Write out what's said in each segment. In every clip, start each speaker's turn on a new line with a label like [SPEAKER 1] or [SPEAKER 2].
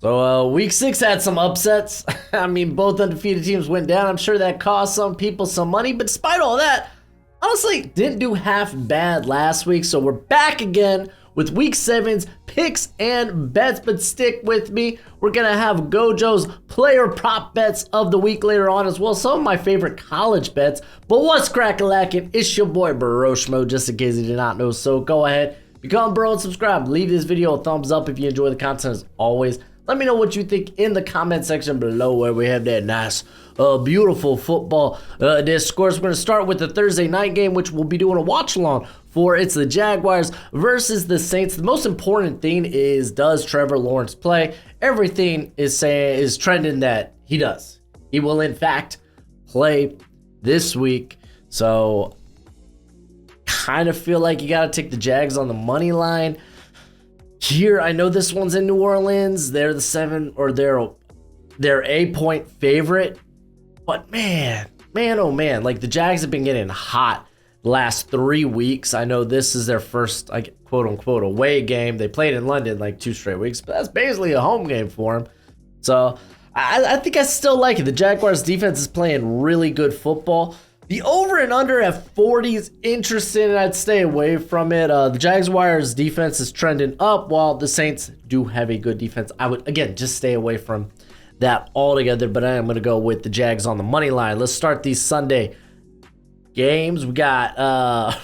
[SPEAKER 1] So week 6 had some upsets. I mean, both undefeated teams went down. I'm sure that cost some people some money, but despite all that, honestly, didn't do half bad last week. So we're back again with week 7's picks and bets, but stick with me. We're gonna have GoJo's player prop bets of the week later on, as well as some of my favorite college bets. But what's crack-a-lackin'? It's your boy Broshmo, just in case you did not know. So go ahead, become bro and subscribe. Leave this video a thumbs up if you enjoy the content as always. Let me know what you think in the comment section below, where we have that nice, beautiful football discourse. We're going to start with the Thursday night game, which we'll be doing a watch along for. It's the Jaguars versus the Saints. The most important thing is, does Trevor Lawrence play? Everything is trending that he does. He will, in fact, play this week. So, kind of feel like you got to take the Jags on the money line. Here, I know this one's in New Orleans. They're the 7 or they're a point favorite. But man, oh man, like the Jags have been getting hot the last 3 weeks. I know this is their first, quote unquote, away game. They played in London like 2 straight weeks, but that's basically a home game for them. So I think I still like it. The Jaguars defense is playing really good football. The over and under at 40 is interesting, and I'd stay away from it. The Jaguars defense is trending up, while the Saints do have a good defense. I would, again, just stay away from that altogether, but I am going to go with the Jags on the money line. Let's start these Sunday games. We got,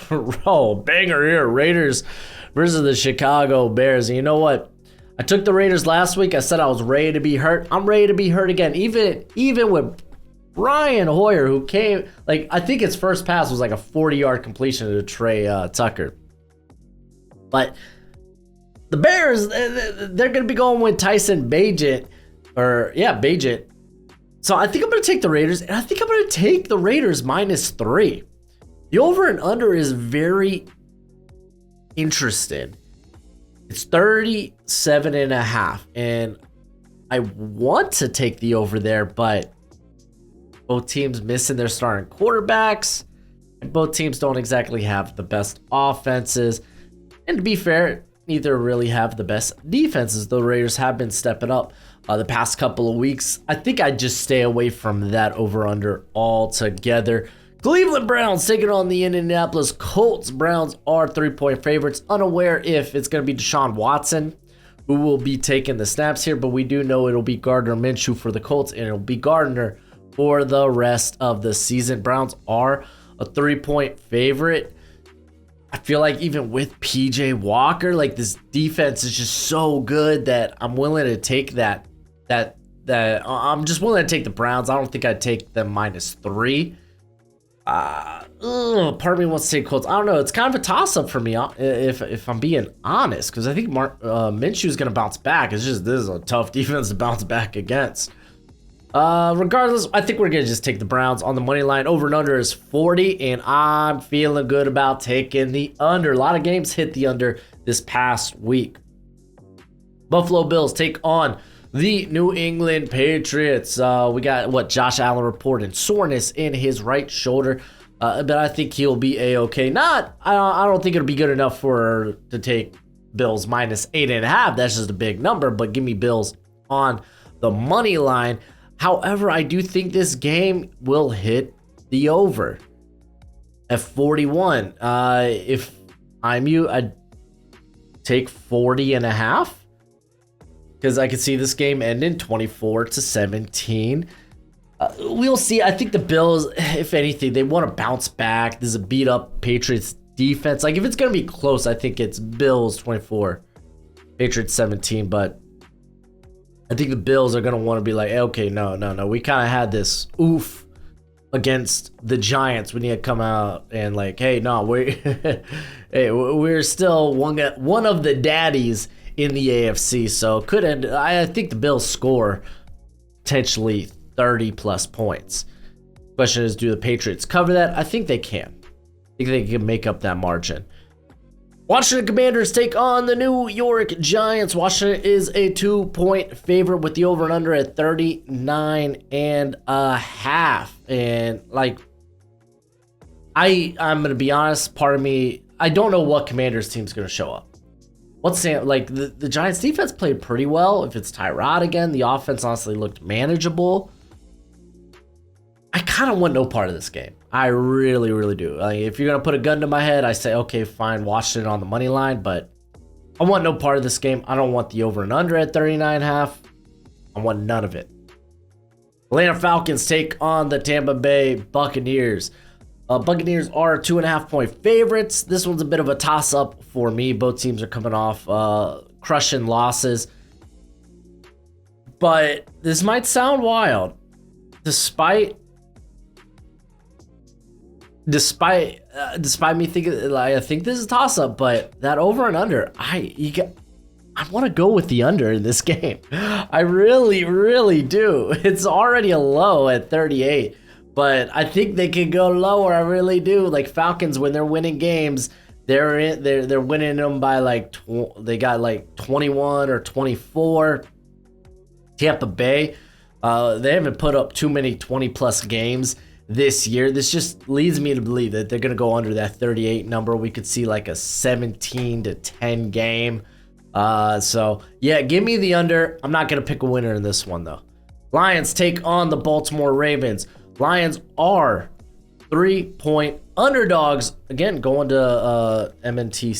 [SPEAKER 1] banger here, Raiders versus the Chicago Bears. And you know what? I took the Raiders last week. I said I was ready to be hurt. I'm ready to be hurt again, even with Brian Hoyer, who came, I think his first pass was like a 40-yard completion to Trey Tucker. But the Bears, they're going to be going with Tyson Bagent. So I think I'm going to take the Raiders, and I think I'm going to take the Raiders -3. The over and under is very interesting. It's 37.5, and I want to take the over there, but both teams missing their starting quarterbacks, and both teams don't exactly have the best offenses. And to be fair, neither really have the best defenses. The Raiders have been stepping up the past couple of weeks. I think I'd just stay away from that over-under altogether. Cleveland Browns taking on the Indianapolis Colts. Browns are 3-point favorites. Unaware if it's going to be Deshaun Watson who will be taking the snaps here, but we do know it'll be Gardner Minshew for the Colts, and it'll be Gardner for the rest of the season. Browns are a 3-point favorite. I feel like even with PJ Walker, this defense is just so good that I'm willing to take that I'm just willing to take the Browns. I don't think I'd take them -3. Part of me wants to take Colts. I don't know. It's kind of a toss-up for me if I'm being honest, because I think Minshew is going to bounce back. It's just, this is a tough defense to bounce back against. Regardless, I think we're going to just take the Browns on the money line. Over and under is 40, and I'm feeling good about taking the under. A lot of games hit the under this past week. Buffalo Bills take on the New England Patriots. We got, Josh Allen reported soreness in his right shoulder, but I think he'll be A-okay. I don't think it'll be good enough to take Bills -8.5. That's just a big number, but give me Bills on the money line. However, I do think this game will hit the over at 41. If I'm you, I'd take 40.5, because I could see this game ending 24-17. We'll see. I think the Bills, if anything, they want to bounce back. There's a beat up Patriots defense. If it's going to be close, I think it's Bills 24, Patriots 17, but I think the Bills are going to want to be like, okay, no. We kind of had this oof against the Giants. We need to come out and hey, no, we're still one of the daddies in the AFC. So I think the Bills score potentially 30+ points. Question is, do the Patriots cover that? I think they can. I think they can make up that margin. Washington Commanders take on the New York Giants. Washington is a 2-point favorite with the over and under at 39.5. And I'm going to be honest, part of me, I don't know what Commanders team's going to show up. what's like the Giants defense played pretty well. If it's Tyrod again, the offense honestly looked manageable. I kind of want no part of this game. I really, really do. Like, if you're going to put a gun to my head, I say, okay, fine, Washington on the money line, but I want no part of this game. I don't want the over and under at 39.5. I want none of it. Atlanta Falcons take on the Tampa Bay Buccaneers. Buccaneers are 2.5-point favorites. This one's a bit of a toss-up for me. Both teams are coming off crushing losses. But this might sound wild. Despite me thinking, like, I think this is a toss-up, but that over and under, I want to go with the under in this game. I really, really do. It's already a low at 38, but I think they can go lower. I really do. Like Falcons, when they're winning games, they're winning them by like they got like 21 or 24. Tampa Bay, they haven't put up too many 20-plus games this year. This just leads me to believe that they're going to go under that 38 number. We could see like a 17-10 game. So yeah, give me the under. I'm not going to pick a winner in this one though. Lions take on the Baltimore Ravens. Lions are 3-point underdogs. Again, going to M&T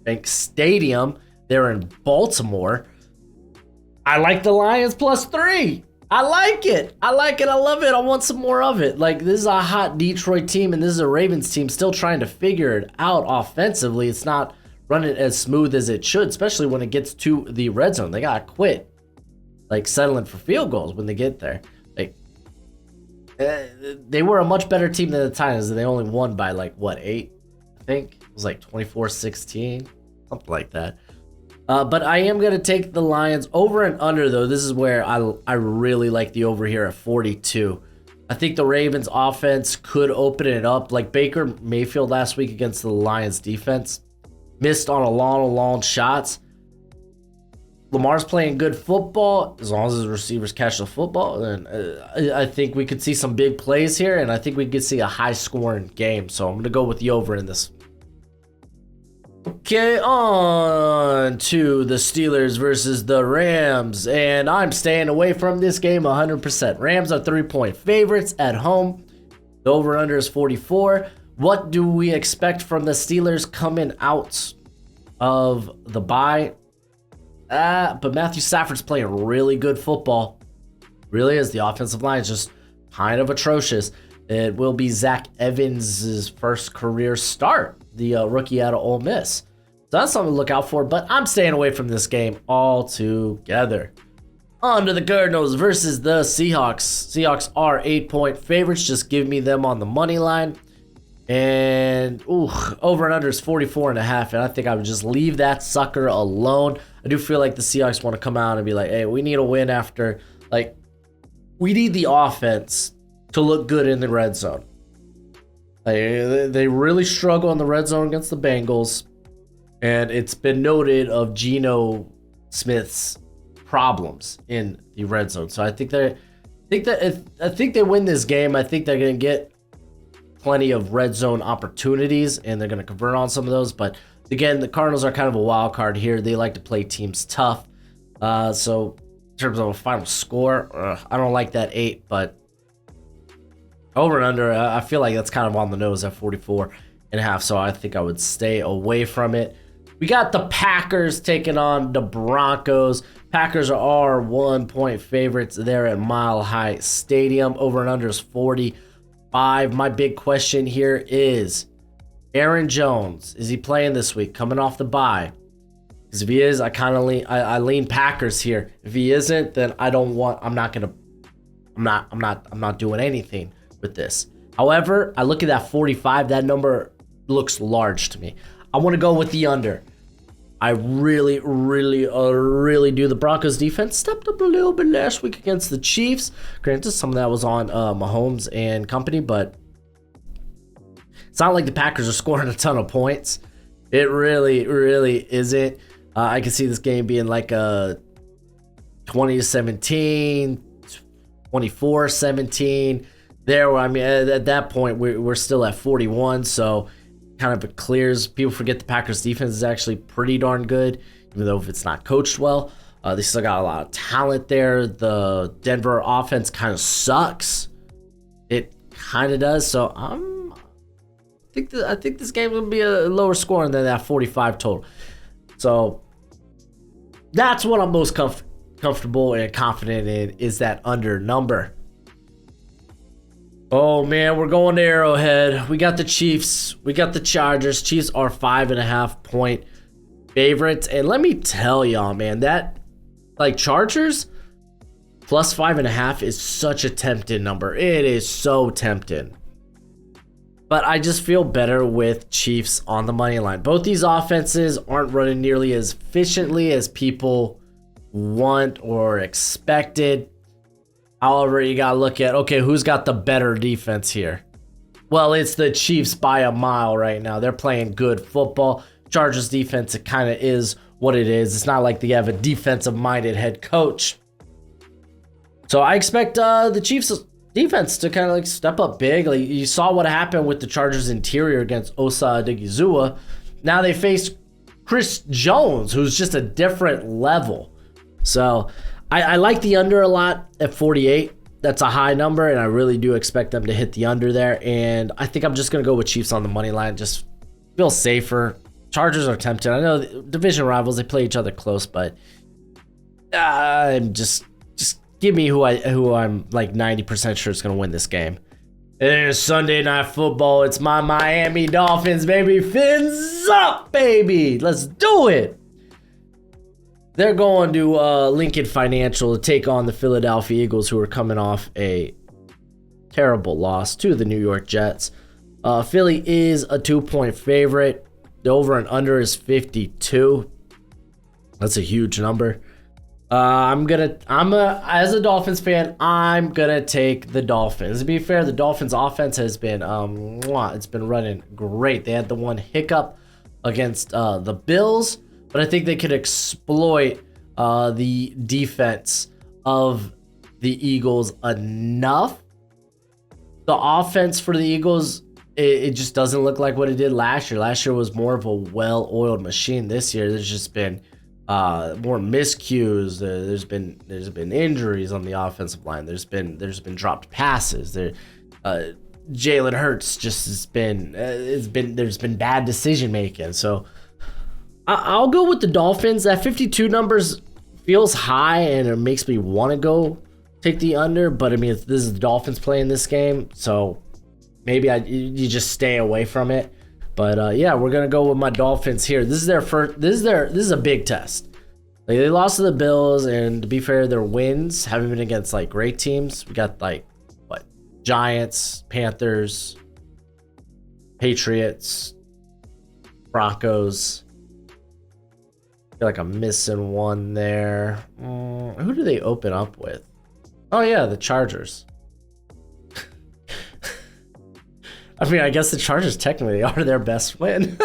[SPEAKER 1] Bank Stadium. They're in Baltimore. I like the Lions +3. I like it. I like it. I love it. I want some more of it. Like, this is a hot Detroit team, and this is a Ravens team still trying to figure it out offensively. It's not running as smooth as it should, especially when it gets to the red zone. They got to quit, like, settling for field goals when they get there. Like, they were a much better team than the Titans, and they only won by, like, what, 8? I think it was like 24-16, something like that. But I am going to take the Lions over and under, though. This is where I really like the over here at 42. I think the Ravens offense could open it up. Like Baker Mayfield last week against the Lions defense. Missed on a long shots. Lamar's playing good football. As long as his receivers catch the football, then I think we could see some big plays here. And I think we could see a high-scoring game. So I'm going to go with the over in this. Okay, on to the Steelers versus the Rams, and I'm staying away from this game 100%. Rams are 3-point favorites at home. The over-under is 44. What do we expect from the Steelers coming out of the bye? But Matthew Stafford's playing really good football. Really is. The offensive line is just kind of atrocious. It will be Zach Evans' first career start, the rookie out of Ole Miss. So that's something to look out for, but I'm staying away from this game altogether. On to the Cardinals versus the Seahawks. Seahawks are 8-point favorites. Just give me them on the money line. And over and under is 44.5, and I think I would just leave that sucker alone. I do feel like the Seahawks want to come out and be like, hey, we need a win after, like, we need the offense to look good in the red zone. They really struggle in the red zone against the Bengals, and it's been noted of Geno Smith's problems in the red zone. So I think they win this game. I think they're going to get plenty of red zone opportunities, and they're going to convert on some of those. But again, the Cardinals are kind of a wild card here. They like to play teams tough. So in terms of a final score, I don't like that 8, but over and under, I feel like that's kind of on the nose at 44.5, so I think I would stay away from it. We got the Packers taking on the Broncos. Packers are 1-point favorites there at Mile High Stadium. Over and under is 45. My big question here is, Aaron Jones, is he playing this week, coming off the bye? Because if he is, I lean Packers here. If he isn't, then I'm not doing anything with this. However, I look at that 45, that number looks large to me. I want to go with the under. I really do. The Broncos defense stepped up a little bit last week against the Chiefs. Granted, some of that was on Mahomes and company, but it's not like the Packers are scoring a ton of points. It really isn't. I can see this game being like a 20-17, 24-17. There, I mean, at that point, we're still at 41, so kind of it clears. People forget the Packers defense is actually pretty darn good. even though if it's not coached well. They still got a lot of talent there. The Denver offense kind of sucks. It kind of does. So I think this game's gonna be a lower scoring than that 45 total. So that's what I'm most comfortable and confident in, is that under number. Oh man, we're going to Arrowhead. We got the Chiefs. We got the Chargers. Chiefs are 5.5 point favorites. And let me tell y'all, man, that like Chargers plus 5.5 is such a tempting number. It is so tempting. But I just feel better with Chiefs on the money line. Both these offenses aren't running nearly as efficiently as people want or expected. However, you got to look at, okay, who's got the better defense here? Well, it's the Chiefs by a mile right now. They're playing good football. Chargers defense, it kind of is what it is. It's not like they have a defensive-minded head coach. So I expect the Chiefs defense to kind of like step up big. Like you saw what happened with the Chargers interior against Osa Odighizuwa. Now they face Chris Jones, who's just a different level. So I like the under a lot at 48. That's a high number, and I really do expect them to hit the under there. And I think I'm just going to go with Chiefs on the money line. Just feel safer. Chargers are tempted. I know division rivals, they play each other close, but I'm just give me who I'm like 90% sure is going to win this game. It is Sunday Night Football. It's my Miami Dolphins, baby. Fins up, baby. Let's do it. They're going to Lincoln Financial to take on the Philadelphia Eagles, who are coming off a terrible loss to the New York Jets. Philly is a 2-point favorite. The over and under is 52. That's a huge number. As a Dolphins fan, I'm gonna take the Dolphins. To be fair, the Dolphins offense has been it's been running great. They had the one hiccup against the Bills, but I think they could exploit the defense of the Eagles enough. The offense for the Eagles, it just doesn't look like what it did last year. Last year was more of a well-oiled machine. This year, there's just been more miscues. There's been injuries on the offensive line. There's been dropped passes. Jalen Hurts just has been there's been bad decision making. So I'll go with the Dolphins. That 52 numbers feels high, and it makes me want to go take the under. But I mean, this is the Dolphins playing this game, so maybe you just stay away from it. But yeah, we're gonna go with my Dolphins here. This is their first. This is a big test. Like, they lost to the Bills, and to be fair, their wins haven't been against like great teams. We got like Giants, Panthers, Patriots, Broncos. I feel like I'm missing one there. Who do they open up with? Oh yeah, the Chargers. I mean, I guess the Chargers technically are their best win.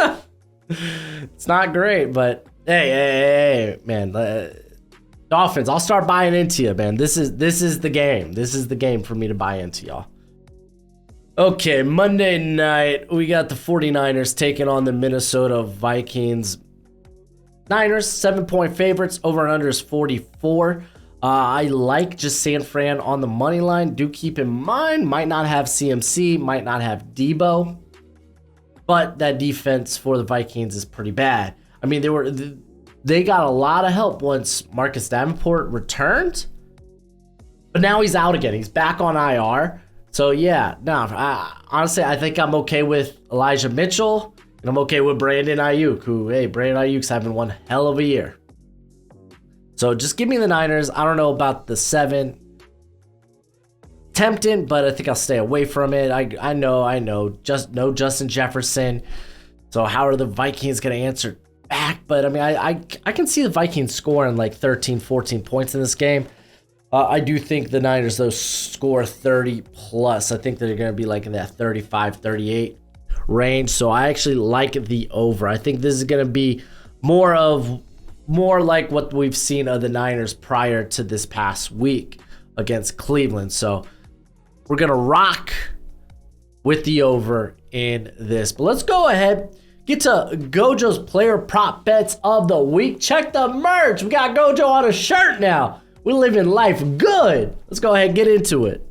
[SPEAKER 1] It's not great, but hey, man. Dolphins, I'll start buying into you, man. This is the game. This is the game for me to buy into, y'all. Okay, Monday night, we got the 49ers taking on the Minnesota Vikings. Niners, 7-point favorites. Over and under is 44. I like just San Fran on the money line. Do keep in mind, might not have CMC, might not have Debo, but that defense for the Vikings is pretty bad. I mean, they got a lot of help once Marcus Davenport returned, but now he's out again. He's back on IR. So yeah, honestly, I think I'm okay with Elijah Mitchell, and I'm okay with Brandon Ayuk, Brandon Ayuk's having one hell of a year. So just give me the Niners. I don't know about the 7. Tempting, but I think I'll stay away from it. I know. Just no Justin Jefferson. So how are the Vikings going to answer back? But I mean, I can see the Vikings scoring like 13, 14 points in this game. I do think the Niners, though, score 30 plus. I think they're going to be like in that 35, 38 range. So I actually like the over. I think this is going to be more like what we've seen of the Niners prior to this past week against Cleveland. So we're going to rock with the over in this. But let's go ahead, get to GoJo's player prop bets of the week. Check the merch. We got GoJo on a shirt now. We're living life good. Let's go ahead and get into it.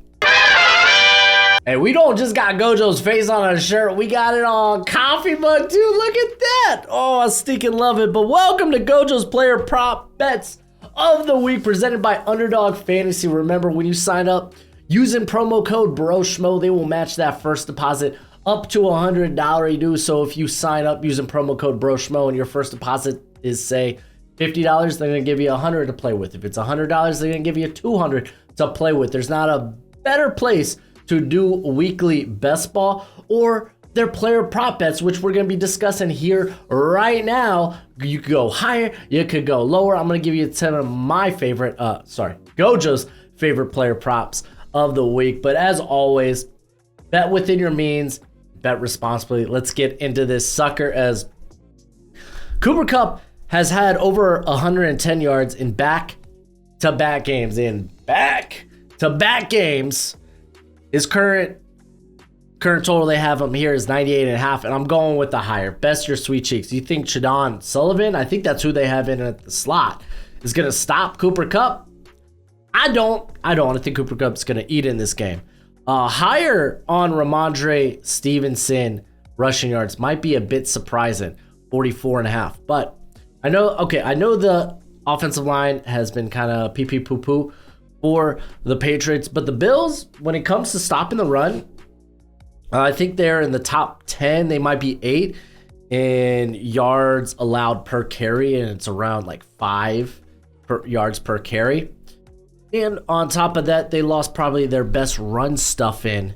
[SPEAKER 1] And we don't just got GoJo's face on our shirt. We got it on coffee mug too. Look at that. Oh, I stinking love it. But welcome to GoJo's player prop bets of the week presented by Underdog Fantasy. Remember, when you sign up using promo code Broshmo, they will match that first deposit up to $100 you do. So if you sign up using promo code Broshmo and your first deposit is, say, $50, they're going to give you $100 to play with. If it's $100, they're going to give you $200 to play with. There's not a better place to do weekly best ball or their player prop bets, which we're going to be discussing here right now. You could go higher, you could go lower. I'm going to give you 10 of my favorite, GoJo's favorite player props of the week. But as always, bet within your means, bet responsibly. Let's get into this sucker, as Cooper Kupp has had over 110 yards in back-to-back games. His current total they have him here is 98.5, and I'm going with the higher. Best your sweet cheeks. You think Shadon Sullivan, I think that's who they have in at the slot, is going to stop Cooper Kupp? I don't. I think Cooper Kupp's going to eat in this game. Higher on Ramondre Stevenson rushing yards might be a bit surprising, 44.5. But I know the offensive line has been kind of pee-pee poo-poo for the Patriots, but the Bills, when it comes to stopping the run, I think they're in the top 10. They might be 8 in yards allowed per carry, and it's around like 5 yards per carry. And on top of that, they lost probably their best run stuffing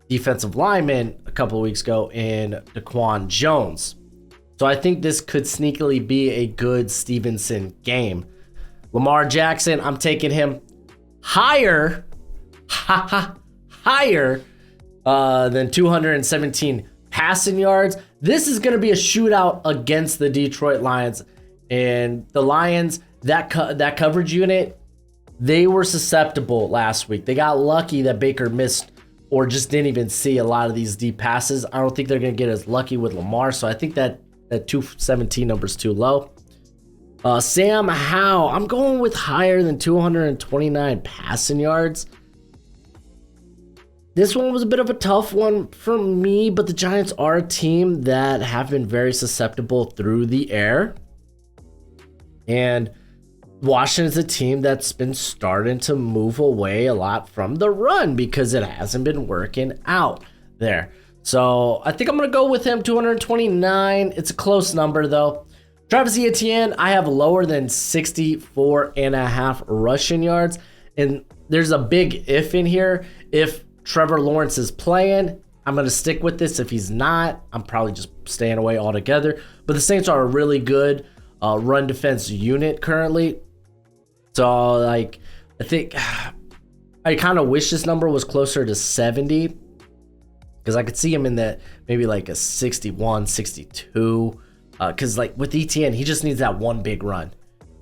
[SPEAKER 1] defensive lineman a couple of weeks ago in Daquan Jones. So I think this could sneakily be a good Stevenson game. Lamar Jackson, I'm taking him higher than 217 passing yards. This is going to be a shootout against the Detroit Lions. And the Lions, that coverage unit, they were susceptible last week. They got lucky that Baker missed or just didn't even see a lot of these deep passes. I don't think they're going to get as lucky with Lamar. So I think that 217 number is too low. Sam Howell, I'm going with higher than 229 passing yards. This one was a bit of a tough one for me, but the Giants are a team that have been very susceptible through the air. And Washington's a team that's been starting to move away a lot from the run because it hasn't been working out there. So I think I'm going to go with him, 229. It's a close number, though. Travis Etienne, I have lower than 64.5 rushing yards. And there's a big if in here. If Trevor Lawrence is playing, I'm going to stick with this. If he's not, I'm probably just staying away altogether. But the Saints are a really good run defense unit currently. So, like, I think I kind of wish this number was closer to 70 because I could see him in that maybe like a 61, 62. Because, like, with ETN, he just needs that one big run.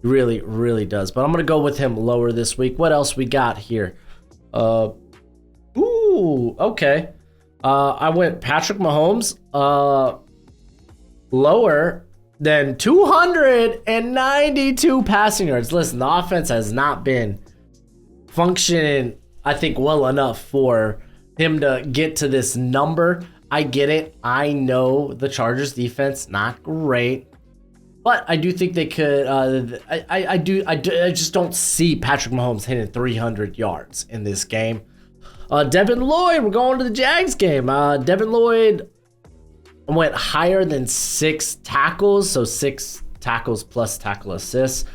[SPEAKER 1] He really, really does. But I'm going to go with him lower this week. What else we got here? Okay. I went Patrick Mahomes lower than 292 passing yards. Listen, the offense has not been functioning, I think, well enough for him to get to this number. I get it. I know the Chargers defense, not great. But I do think they could. I just don't see Patrick Mahomes hitting 300 yards in this game. Devin Lloyd, we're going to the Jags game. Devin Lloyd went higher than 6 tackles, so 6 tackles plus tackle assists.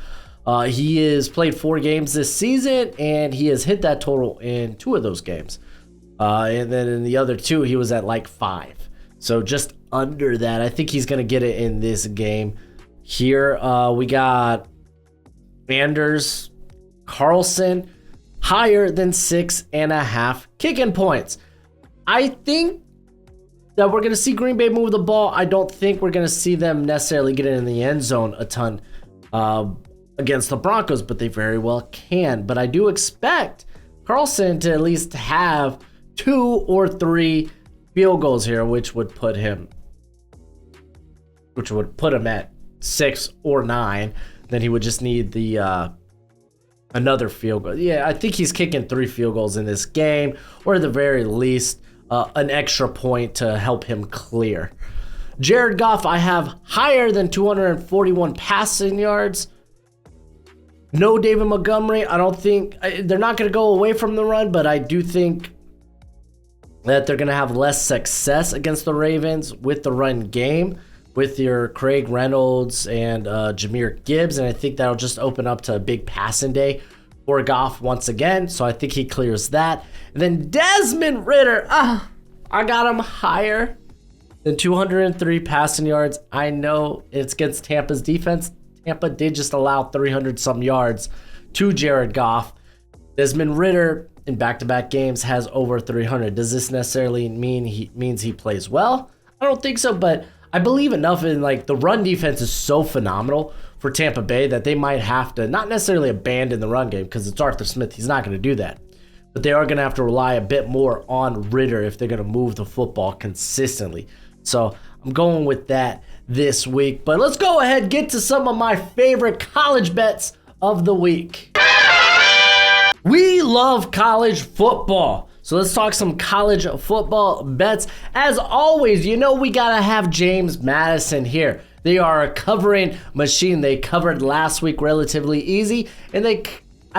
[SPEAKER 1] He has played 4 games this season, and he has hit that total in 2 of those games. And then in the other 2, he was at like 5. So just under that. I think he's going to get it in this game. Here we got Anders Carlson, higher than 6.5 kicking points. I think that we're going to see Green Bay move the ball. I don't think we're going to see them necessarily get in the end zone a ton against the Broncos, but they very well can. But I do expect Carlson to at least have 2 or 3 field goals here, which would put him which would put him at 6 or 9. Then he would just need the another field goal. Yeah, I think he's kicking 3 field goals in this game, or at the very least, an extra point to help him clear. Jared Goff, I have higher than 241 passing yards. No David Montgomery. I don't think they're not going to go away from the run, but I do think that they're going to have less success against the Ravens with the run game, with your Craig Reynolds and Jahmyr Gibbs, and I think that'll just open up to a big passing day for Goff once again, so I think he clears that. And then Desmond Ridder, I got him higher than 203 passing yards. I know it's against Tampa's defense. Tampa did just allow 300-some yards to Jared Goff. Desmond Ridder in back-to-back games has over 300. Does this necessarily mean he plays well? I don't think so, but I believe enough in the run defense is so phenomenal for Tampa Bay that they might have to not necessarily abandon the run game because it's Arthur Smith. He's not going to do that. But they are going to have to rely a bit more on Ridder if they're going to move the football consistently. So I'm going with that this week. But let's go ahead and get to some of my favorite college bets of the week. We love college football. So let's talk some college football bets. As always, we got to have James Madison here. They are a covering machine. They covered last week relatively easy, and I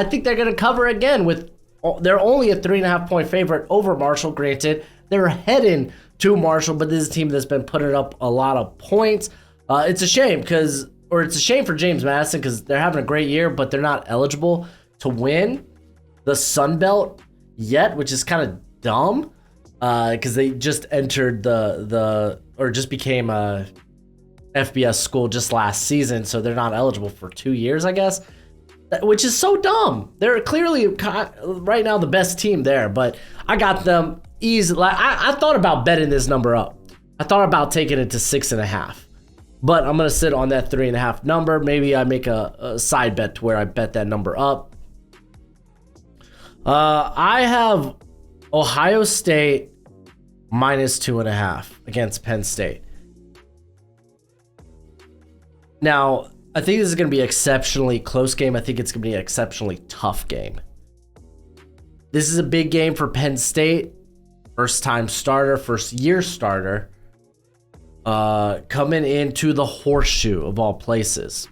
[SPEAKER 1] think they're going to cover again they're only a 3.5-point favorite over Marshall. Granted, they're heading to Marshall, but this is a team that's been putting up a lot of points. It's a shame for James Madison because they're having a great year, but they're not eligible to win the Sun Belt yet, which is kind of dumb because they just entered or just became a FBS school just last season, so they're not eligible for 2 years, I guess, which is so dumb. They're clearly right now the best team there, but I got them easy. I thought about betting this number up. I thought about taking it to 6.5, but I'm gonna sit on that 3.5 number. Maybe I make a side bet to where I bet that number up. I have Ohio State minus 2.5 against Penn State. Now, I think this is going to be an exceptionally close game. I think it's going to be an exceptionally tough game. This is a big game for Penn State. First-time starter, first-year starter, coming into the horseshoe of all places.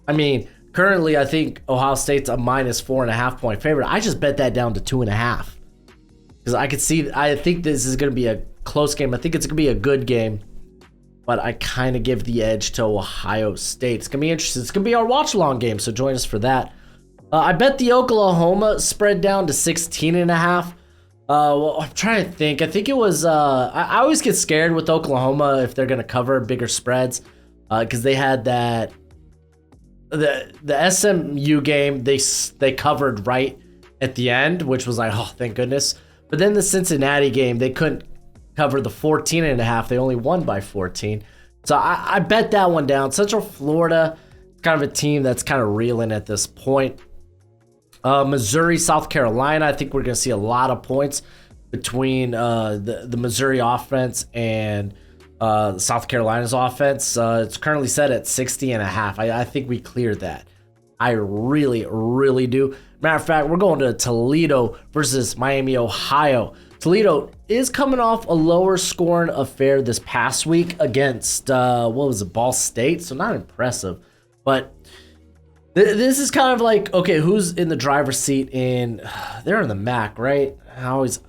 [SPEAKER 1] I mean, currently, I think Ohio State's a minus 4.5-point favorite. I just bet that down to 2.5 because I think this is going to be a close game. I think it's going to be a good game, but I kind of give the edge to Ohio State. It's going to be interesting. It's going to be our watch-along game, so join us for that. I bet the Oklahoma spread down to 16.5. Well, I'm trying to think. I think it was. I always get scared with Oklahoma if they're going to cover bigger spreads, because they had that the SMU game. They covered right at the end, which was like, oh, thank goodness. But then the Cincinnati game, they couldn't cover the 14.5. They only won by 14. So I bet that one down. Central Florida, kind of a team that's kind of reeling at this point. Missouri, South Carolina, I think we're going to see a lot of points between the Missouri offense and South Carolina's offense. It's currently set at 60.5. I think we cleared that. I really, really do. Matter of fact, we're going to Toledo versus Miami, Ohio. Toledo is coming off a lower scoring affair this past week against, Ball State. So not impressive. But this is kind of like, okay, who's in the driver's seat they're in the MAC, right? I always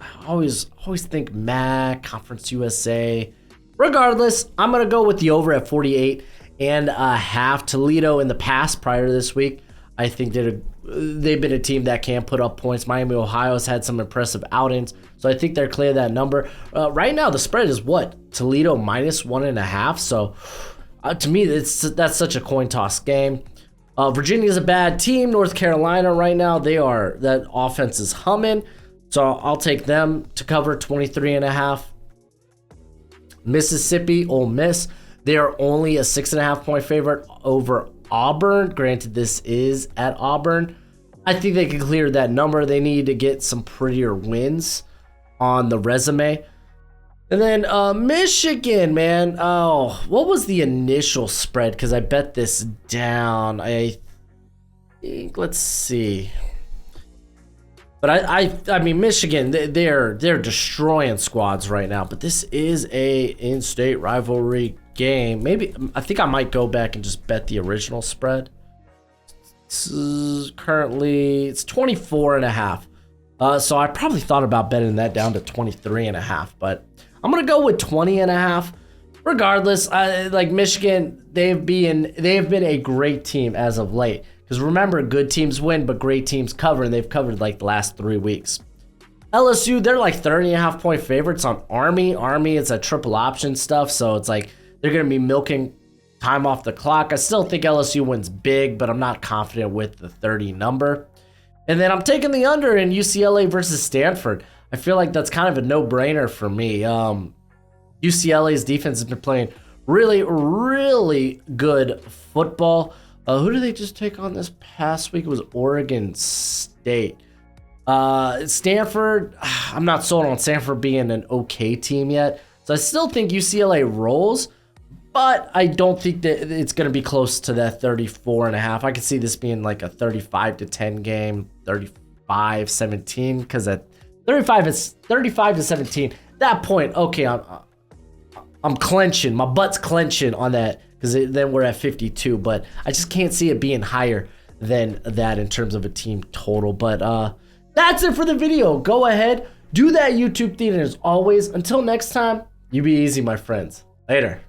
[SPEAKER 1] think MAC, Conference USA. Regardless, I'm going to go with the over at 48.5. Toledo in the past prior to this week, I think they've been a team that can put up points. Miami, Ohio's had some impressive outings, so I think they're clear of that number. Right now, the spread is what? Toledo minus 1.5. So to me, that's such a coin toss game. Virginia's a bad team. North Carolina right now, that offense is humming. So I'll take them to cover 23.5. Mississippi, Ole Miss, they are only a 6.5-point favorite over Auburn. Granted, this is at Auburn. I think they can clear that number. They need to get some prettier wins on the resume. And then Michigan, man. Oh, what was the initial spread? Because I bet this down. I think, let's see. But I mean, Michigan, they're destroying squads right now. But this is a in-state rivalry game. Maybe I think I might go back and just bet the original spread. Currently, it's 24.5. So I probably thought about betting that down to 23.5. But I'm gonna go with 20.5. Regardless, like Michigan, they've been a great team as of late. Because remember, good teams win, but great teams cover, and they've covered like the last 3 weeks. LSU, they're like 30.5 point favorites on Army. Army, it's a triple option stuff, so it's like they're going to be milking time off the clock. I still think LSU wins big, but I'm not confident with the 30 number. And then I'm taking the under in UCLA versus Stanford. I feel like that's kind of a no-brainer for me. UCLA's defense has been playing really, really good football. Who did they just take on this past week? It was Oregon State. Stanford, I'm not sold on Stanford being an okay team yet. So I still think UCLA rolls, but I don't think that it's going to be close to that 34.5. I could see this being like a 35-10 game, 35-17, because at 35-17, that point, okay, I'm clenching. My butt's clenching on that. Because then we're at 52, but I just can't see it being higher than that in terms of a team total. But that's it for the video. Go ahead, do that YouTube thing, and as always, until next time, you be easy, my friends. Later.